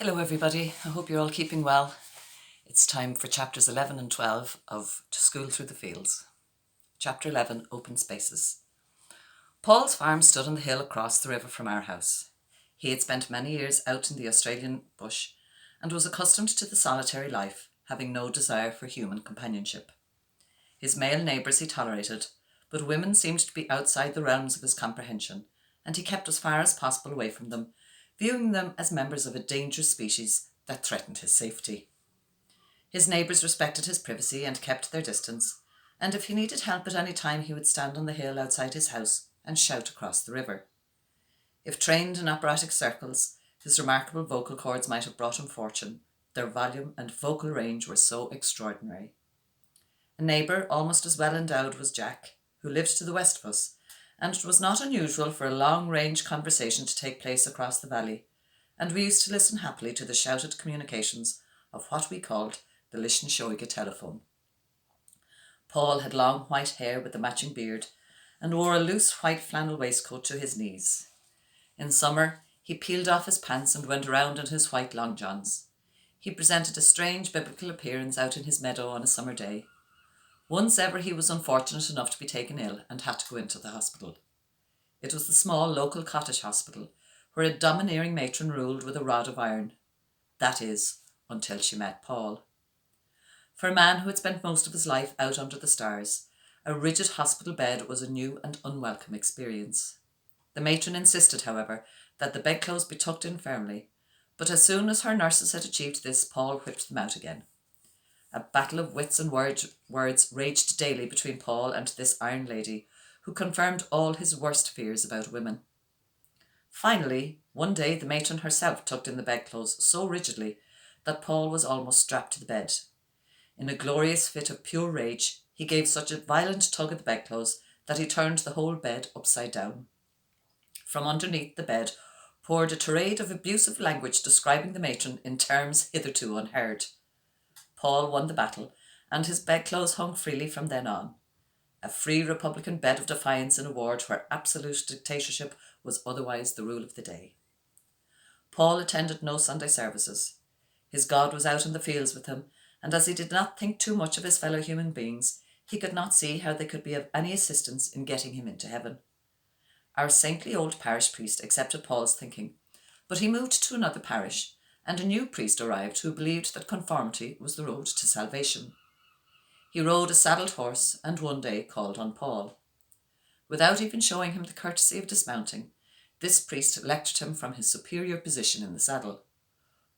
Hello everybody, I hope you're all keeping well. It's time for chapters 11 and 12 of To School Through the Fields. Chapter 11, Open Spaces. Paul's farm stood on the hill across the river from our house. He had spent many years out in the Australian bush and was accustomed to the solitary life, having no desire for human companionship. His male neighbours he tolerated, but women seemed to be outside the realms of his comprehension, and he kept as far as possible away from them, viewing them as members of a dangerous species that threatened his safety. His neighbours respected his privacy and kept their distance, and if he needed help at any time he would stand on the hill outside his house and shout across the river. If trained in operatic circles, his remarkable vocal cords might have brought him fortune. Their volume and vocal range were so extraordinary. A neighbour almost as well endowed was Jack, who lived to the west of us, and it was not unusual for a long-range conversation to take place across the valley, and we used to listen happily to the shouted communications of what we called the Lishnashoiga telephone. Paul had long white hair with a matching beard, and wore a loose white flannel waistcoat to his knees. In summer, he peeled off his pants and went around in his white long johns. He presented a strange biblical appearance out in his meadow on a summer day. Once ever he was unfortunate enough to be taken ill and had to go into the hospital. It was the small local cottage hospital, where a domineering matron ruled with a rod of iron. That is, until she met Paul. For a man who had spent most of his life out under the stars, a rigid hospital bed was a new and unwelcome experience. The matron insisted, however, that the bedclothes be tucked in firmly, but as soon as her nurses had achieved this, Paul whipped them out again. A battle of wits and words raged daily between Paul and this iron lady, who confirmed all his worst fears about women. Finally, one day the matron herself tucked in the bedclothes so rigidly that Paul was almost strapped to the bed. In a glorious fit of pure rage, he gave such a violent tug at the bedclothes that he turned the whole bed upside down. From underneath the bed poured a tirade of abusive language describing the matron in terms hitherto unheard. Paul won the battle, and his bedclothes hung freely from then on. A free Republican bed of defiance in a ward where absolute dictatorship was otherwise the rule of the day. Paul attended no Sunday services. His God was out in the fields with him, and as he did not think too much of his fellow human beings, he could not see how they could be of any assistance in getting him into heaven. Our saintly old parish priest accepted Paul's thinking, but he moved to another parish, and a new priest arrived who believed that conformity was the road to salvation. He rode a saddled horse and one day called on Paul. Without even showing him the courtesy of dismounting, this priest lectured him from his superior position in the saddle.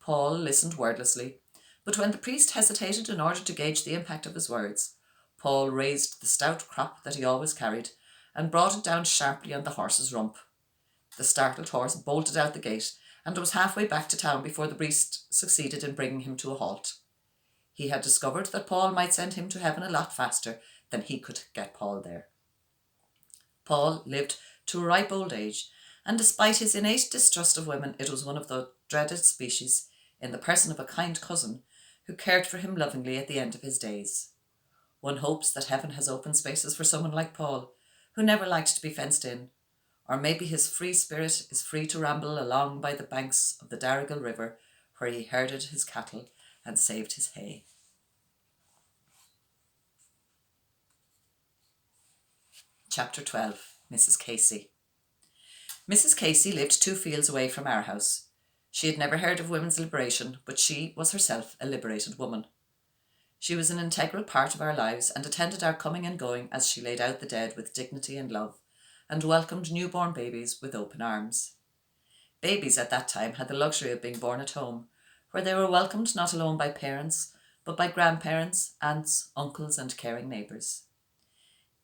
Paul listened wordlessly, but when the priest hesitated in order to gauge the impact of his words, Paul raised the stout crop that he always carried and brought it down sharply on the horse's rump. The startled horse bolted out the gate and was halfway back to town before the priest succeeded in bringing him to a halt. He had discovered that Paul might send him to heaven a lot faster than he could get Paul there. Paul lived to a ripe old age, and despite his innate distrust of women, it was one of the dreaded species, in the person of a kind cousin, who cared for him lovingly at the end of his days. One hopes that heaven has open spaces for someone like Paul, who never liked to be fenced in, or maybe his free spirit is free to ramble along by the banks of the Darrigal River, where he herded his cattle and saved his hay. Chapter 12, Mrs. Casey. Mrs. Casey lived 2 fields away from our house. She had never heard of women's liberation, but she was herself a liberated woman. She was an integral part of our lives and attended our coming and going as she laid out the dead with dignity and love, and welcomed newborn babies with open arms. Babies at that time had the luxury of being born at home, where they were welcomed not alone by parents, but by grandparents, aunts, uncles, and caring neighbours.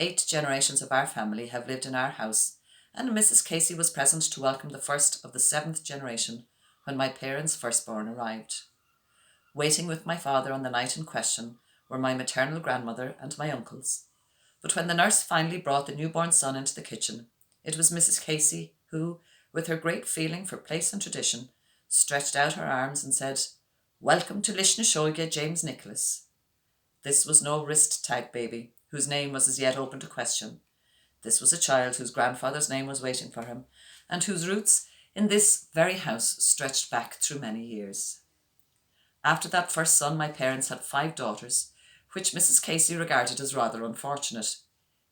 8 generations of our family have lived in our house, and Mrs. Casey was present to welcome the first of the 7th generation when my parents' firstborn arrived. Waiting with my father on the night in question were my maternal grandmother and my uncles. But when the nurse finally brought the newborn son into the kitchen, it was Mrs. Casey who, with her great feeling for place and tradition, stretched out her arms and said, "Welcome to Lishnashoiga, James Nicholas." This was no wrist tag baby, whose name was as yet open to question. This was a child whose grandfather's name was waiting for him, and whose roots, in this very house stretched back through many years. After that first son, my parents had 5 daughters, which Mrs. Casey regarded as rather unfortunate.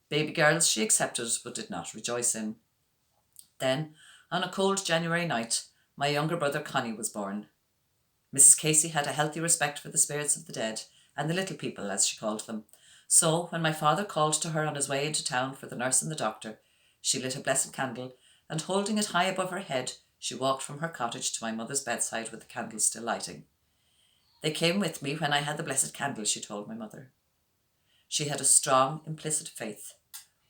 Baby girls she accepted but did not rejoice in. Then, on a cold January night, my younger brother Connie was born. Mrs. Casey had a healthy respect for the spirits of the dead, and the little people, as she called them. So, when my father called to her on his way into town for the nurse and the doctor, she lit a blessed candle, and holding it high above her head, she walked from her cottage to my mother's bedside with the candle still lighting. They came with me when I had the blessed candle, she told my mother. She had a strong, implicit faith.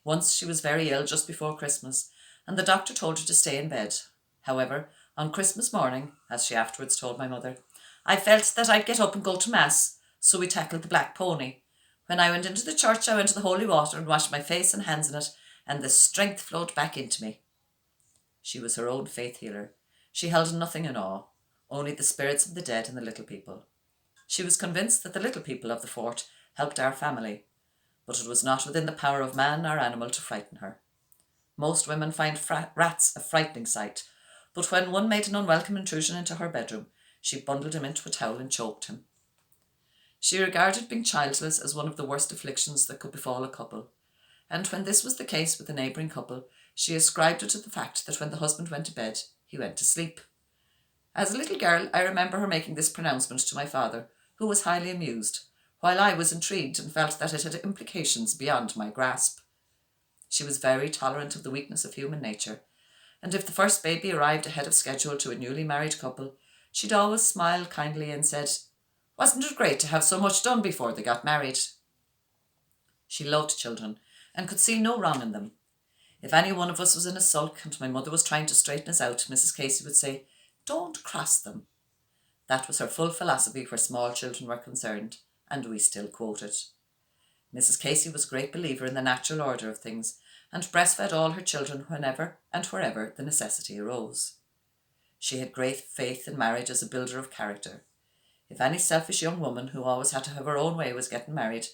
Once she was very ill just before Christmas, and the doctor told her to stay in bed. However, on Christmas morning, as she afterwards told my mother, I felt that I'd get up and go to Mass, so we tackled the black pony. When I went into the church, I went to the holy water and washed my face and hands in it, and the strength flowed back into me. She was her own faith healer. She held nothing in awe, only the spirits of the dead and the little people. She was convinced that the little people of the fort helped our family, but it was not within the power of man or animal to frighten her. Most women find rats a frightening sight, but when one made an unwelcome intrusion into her bedroom, she bundled him into a towel and choked him. She regarded being childless as one of the worst afflictions that could befall a couple, and when this was the case with the neighbouring couple, she ascribed it to the fact that when the husband went to bed, he went to sleep. As a little girl, I remember her making this pronouncement to my father, who was highly amused, while I was intrigued and felt that it had implications beyond my grasp. She was very tolerant of the weakness of human nature, and if the first baby arrived ahead of schedule to a newly married couple, she'd always smile kindly and said, "Wasn't it great to have so much done before they got married?" She loved children and could see no wrong in them. If any one of us was in a sulk and my mother was trying to straighten us out, Mrs. Casey would say, "Don't cross them." That was her full philosophy where small children were concerned, and we still quote it. Mrs. Casey was a great believer in the natural order of things, and breastfed all her children whenever and wherever the necessity arose. She had great faith in marriage as a builder of character. If any selfish young woman who always had to have her own way was getting married,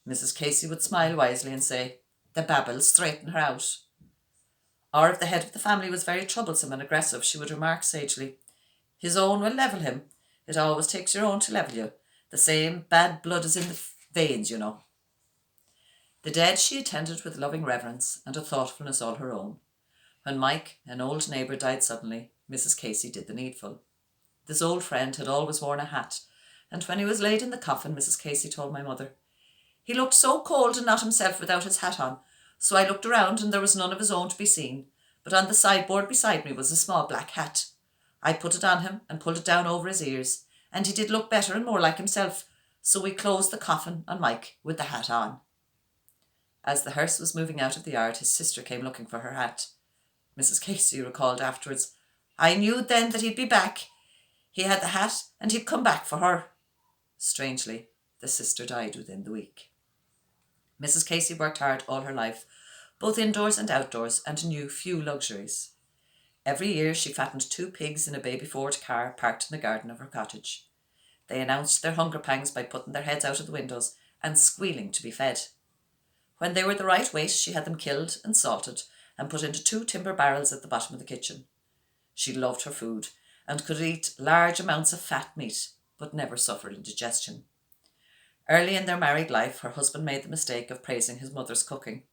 Mrs. Casey would smile wisely and say, "The babbles straighten her out." Or if the head of the family was very troublesome and aggressive, she would remark sagely, "His own will level him. It always takes your own to level you. The same bad blood is in the veins, you know." The dead she attended with loving reverence and a thoughtfulness all her own. When Mike, an old neighbour, died suddenly, Mrs. Casey did the needful. This old friend had always worn a hat, and when he was laid in the coffin, Mrs. Casey told my mother, "He looked so cold and not himself without his hat on, so I looked around and there was none of his own to be seen, but on the sideboard beside me was a small black hat. I put it on him and pulled it down over his ears, and he did look better and more like himself, so we closed the coffin on Mike with the hat on." As the hearse was moving out of the yard, his sister came looking for her hat. Mrs. Casey recalled afterwards, "I knew then that he'd be back. He had the hat and he'd come back for her." Strangely, the sister died within the week. Mrs. Casey worked hard all her life, both indoors and outdoors, and knew few luxuries. Every year she fattened 2 pigs in a baby Ford car parked in the garden of her cottage. They announced their hunger pangs by putting their heads out of the windows and squealing to be fed. When they were the right weight, she had them killed and salted and put into 2 timber barrels at the bottom of the kitchen. She loved her food and could eat large amounts of fat meat, but never suffered indigestion. Early in their married life, her husband made the mistake of praising his mother's cooking.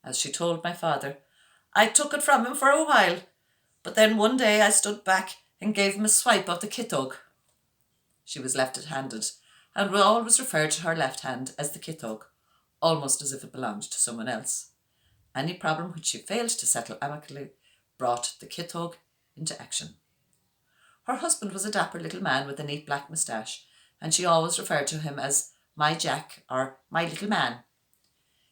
As she told my father, "I took it from him for a while, but then one day I stood back and gave him a swipe of the kitog." She was left-handed and will always refer to her left hand as the kitog, almost as if it belonged to someone else. Any problem which she failed to settle amicably brought the kitog into action. Her husband was a dapper little man with a neat black moustache, and she always referred to him as "my Jack" or "my little man."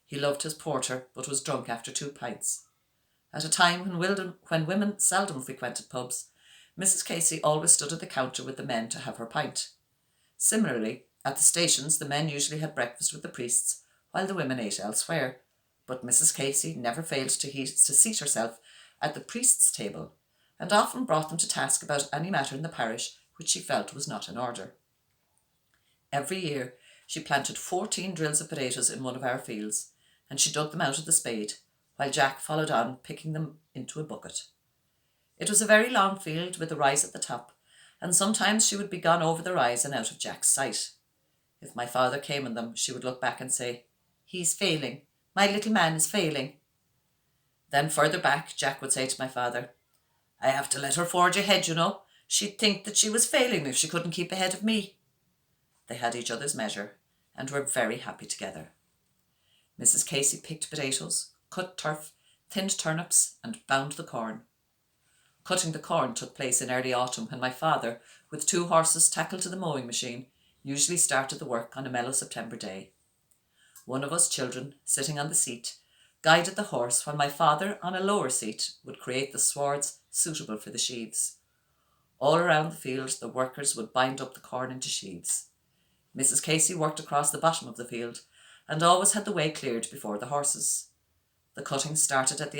He loved his porter, but was drunk after 2 pints. At a time when women seldom frequented pubs, Mrs. Casey always stood at the counter with the men to have her pint. Similarly, at the stations, the men usually had breakfast with the priests, while the women ate elsewhere, but Mrs. Casey never failed to seat herself at the priest's table, and often brought them to task about any matter in the parish which she felt was not in order. Every year she planted 14 drills of potatoes in one of our fields, and she dug them out of the spade, while Jack followed on, picking them into a bucket. It was a very long field with a rise at the top, and sometimes she would be gone over the rise and out of Jack's sight. If my father came in them, she would look back and say, "He's failing. My little man is failing." Then further back, Jack would say to my father, "I have to let her forge ahead, you know. She'd think that she was failing if she couldn't keep ahead of me." They had each other's measure and were very happy together. Mrs. Casey picked potatoes, cut turf, thinned turnips, and bound the corn. Cutting the corn took place in early autumn when my father, with 2 horses tackled to the mowing machine, usually started the work on a mellow September day. One of us children, sitting on the seat, guided the horse while my father, on a lower seat, would create the swards suitable for the sheaves. All around the field the workers would bind up the corn into sheaves. Mrs. Casey worked across the bottom of the field and always had the way cleared before the horses. The cutting started at the